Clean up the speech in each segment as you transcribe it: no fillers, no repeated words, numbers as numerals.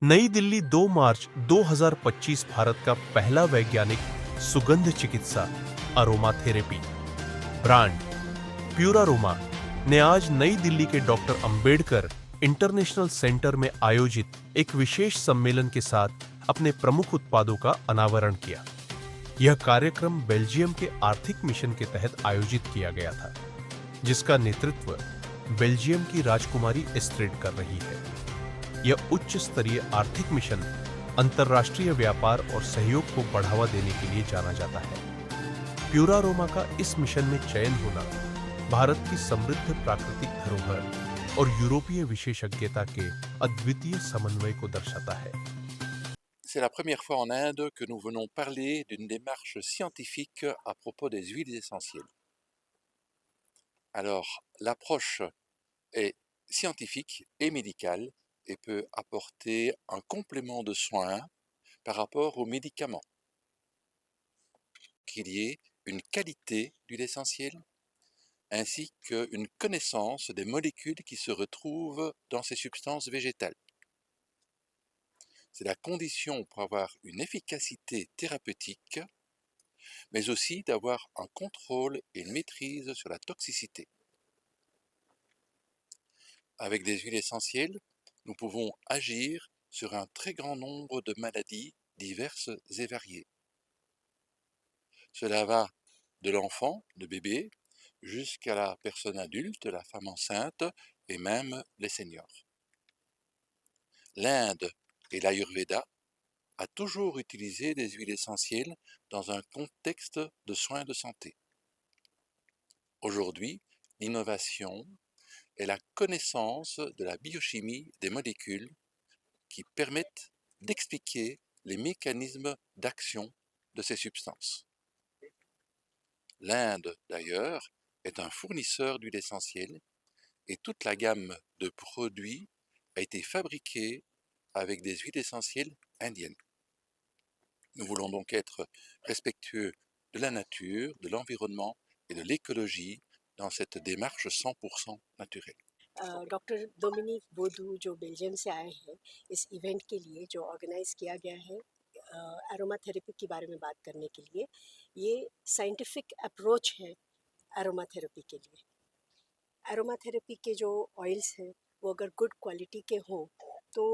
नई दिल्ली 2 मार्च 2025 भारत का पहला वैज्ञानिक सुगंध चिकित्सा अरोमा थेरेपी ब्रांड प्यूरारोमा ने आज नई दिल्ली के डॉक्टर अंबेडकर इंटरनेशनल सेंटर में आयोजित एक विशेष सम्मेलन के साथ अपने प्रमुख उत्पादों का अनावरण किया। यह कार्यक्रम बेल्जियम के आर्थिक मिशन के तहत आयोजित किया गया था, जिसका नेतृत्व बेल्जियम की राजकुमारी एस्ट्रेड कर रही है। यह उच्च स्तरीय आर्थिक मिशन अंतर्राष्ट्रीय व्यापार और सहयोग को बढ़ावा देने के लिए जाना जाता है। प्यूरारोमा का इस मिशन में चयन होना भारत की समृद्ध प्राकृतिक धरोहर और यूरोपीय विशेषज्ञता के अद्वितीय समन्वय को दर्शाता है। C'est la première fois en Inde que nous venons parler d'une démarche scientifique à propos des huiles essentielles. Alors, l'approche est scientifique et médicale et peut apporter un complément de soins par rapport aux médicaments. Qu'il y ait une qualité d'huile essentielle ainsi qu'une connaissance des molécules qui se retrouvent dans ces substances végétales. C'est la condition pour avoir une efficacité thérapeutique, mais aussi d'avoir un contrôle et une maîtrise sur la toxicité. Avec des huiles essentielles, nous pouvons agir sur un très grand nombre de maladies diverses et variées. Cela va de l'enfant, le bébé, jusqu'à la personne adulte, la femme enceinte et même les seniors. L'Inde et l'Ayurveda a toujours utilisé des huiles essentielles dans un contexte de soins de santé. Aujourd'hui, l'innovation est la connaissance de la biochimie des molécules qui permettent d'expliquer les mécanismes d'action de ces substances. L'Inde, d'ailleurs, est un fournisseur d'huile essentielle et toute la gamme de produits a été fabriquée avec des huiles essentielles indiennes. Nous voulons donc être respectueux de la nature, de l'environnement et de l'écologie dans cette démarche 100% naturelle. Doctor Dominic बोधू जो Belgium से आए हैं इस event के लिए जो organise किया गया है एरोमा थेरेपी के बारे में बात करने के लिए, ये साइंटिफिक अप्रोच है एरोमा थेरेपी के लिए। एरोमा थेरेपी के जो ऑयल्स हैं वो अगर गुड क्वालिटी के हों तो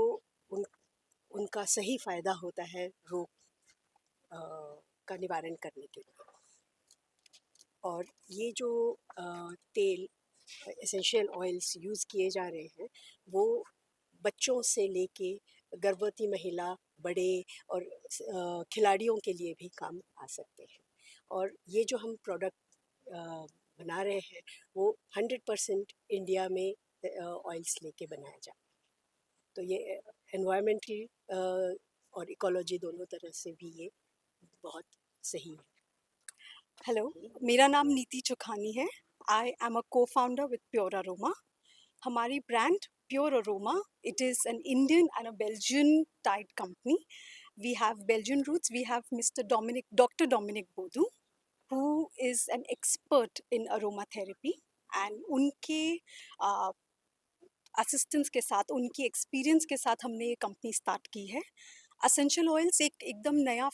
उनका सही फ़ायदा होता है रोग का निवारण करने के लिए। और ये जो तेल एसेंशियल ऑयल्स यूज़ किए जा रहे हैं वो बच्चों से लेके गर्भवती महिला, बड़े और खिलाड़ियों के लिए भी काम आ सकते हैं। और ये जो हम प्रोडक्ट बना रहे हैं वो 100% इंडिया में ऑयल्स लेके बनाया जा रहा है। तो ये एनवायरमेंटल और इकोलॉजी दोनों तरह से भी ये बहुत सही है। हेलो, मेरा नाम नीति चुखानी है। I am a co-founder with Pure Aroma. हमारी brand Pure Aroma, it is an Indian and a Belgian tied company. We have Belgian roots. We have Dr. Dominic Bodu, who is an expert in aromatherapy. And उनके assistance के साथ, उनकी experience के साथ हमने ये company start की है। असेंशियल ऑयल्स एक एकदम नया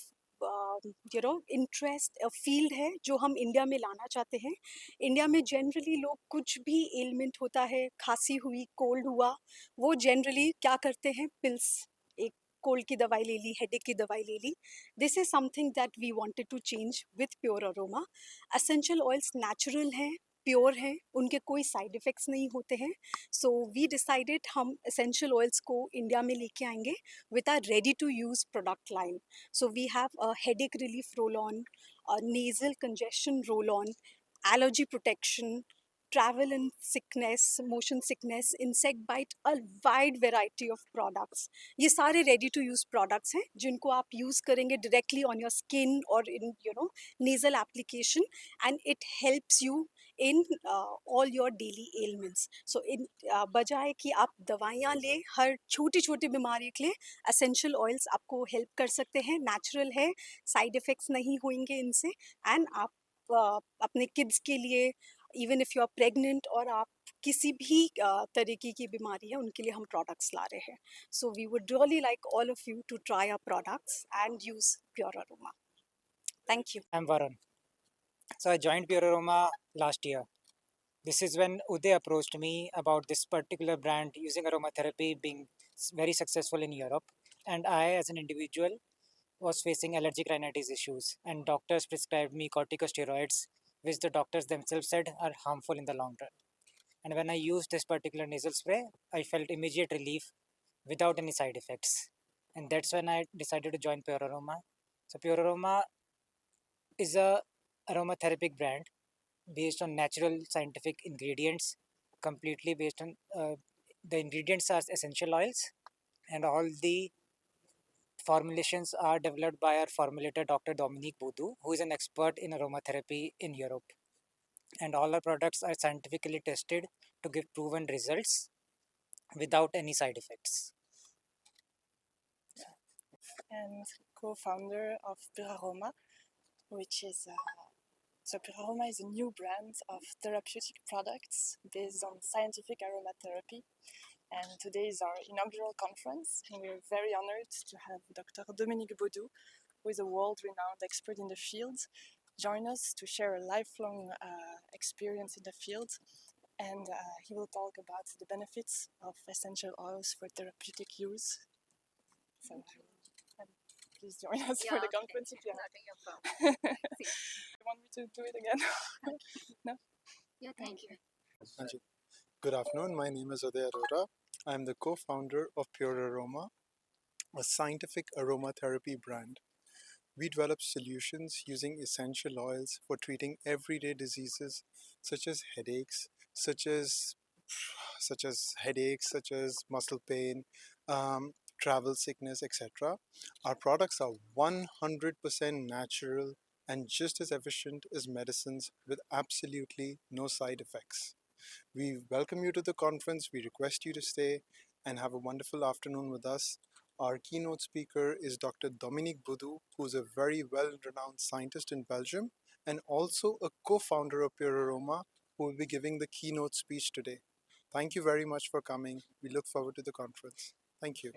इंटरेस्ट फील्ड है जो हम इंडिया में लाना चाहते हैं। इंडिया में जनरली लोग कुछ भी एलिमेंट होता है, खांसी हुई, कोल्ड हुआ, वो जनरली क्या करते हैं, पिल्स, एक कोल्ड की दवाई ले ली, हेडेक की दवाई ले ली। This is something that we wanted to change with pure aroma. Essential oils natural हैं, प्योर हैं, उनके कोई साइड इफ़ेक्ट्स नहीं होते हैं। सो वी डिसाइडेड हम एसेंशियल ऑयल्स को इंडिया में लेके आएंगे with our ready to use product line. So we have a headache relief roll-on, a nasal congestion roll-on, allergy protection, travel and sickness, motion sickness, insect bite, a wide variety of products. ये सारे ready to use products हैं जिनको आप use करेंगे directly on your skin or in nasal application, and it helps you in all your daily ailments. So in बजाय कि आप दवाइयाँ लें हर छोटी छोटी बीमारी के लिए, एसेंशियल ऑयल्स आपको हेल्प कर सकते हैं, नेचुरल है, साइड इफ़ेक्ट्स नहीं होंगे इनसे। एंड आप अपने किड्स के लिए, even if you are pregnant और आप किसी भी तरीके की बीमारी है उनके लिए हम प्रोडक्ट्स ला रहे हैं. So we would really like all of you to try our products and use pure aroma. Thank you. I'm Varun. So I joined Pure Aroma last year. This is when Uday approached me about this particular brand using aromatherapy being very successful in Europe. And I, as an individual, was facing allergic rhinitis issues. And doctors prescribed me corticosteroids, which the doctors themselves said are harmful in the long run. And when I used this particular nasal spray, I felt immediate relief without any side effects. And that's when I decided to join Pure Aroma. So Pure Aroma is a aromatherapy brand based on natural scientific ingredients, completely based on the ingredients are essential oils, and all the formulations are developed by our formulator Dr. Dominique Boudou, who is an expert in aromatherapy in Europe. And all our products are scientifically tested to give proven results without any side effects. And co-founder of Pure Aroma, which is so Pure Aroma is a new brand of therapeutic products based on scientific aromatherapy. And today is our inaugural conference, and we're very honored to have Dr. Dominique Baudou, who is a world-renowned expert in the field, join us to share a lifelong experience in the field. And he will talk about the benefits of essential oils for therapeutic use. So please join us for the conference if you have. You want me to do it again? No? Yeah, thank you. Thank you. Good afternoon. My name is Uday Arora. I am the co-founder of Pure Aroma, a scientific aromatherapy brand. We develop solutions using essential oils for treating everyday diseases such as headaches, such as muscle pain, travel sickness, etc. Our products are 100% natural and just as efficient as medicines with absolutely no side effects. We welcome you to the conference. We request you to stay and have a wonderful afternoon with us. Our keynote speaker is Dr. Dominique Boudou, who is a very well-renowned scientist in Belgium and also a co-founder of Pure Aroma, who will be giving the keynote speech today. Thank you very much for coming. We look forward to the conference. Thank you.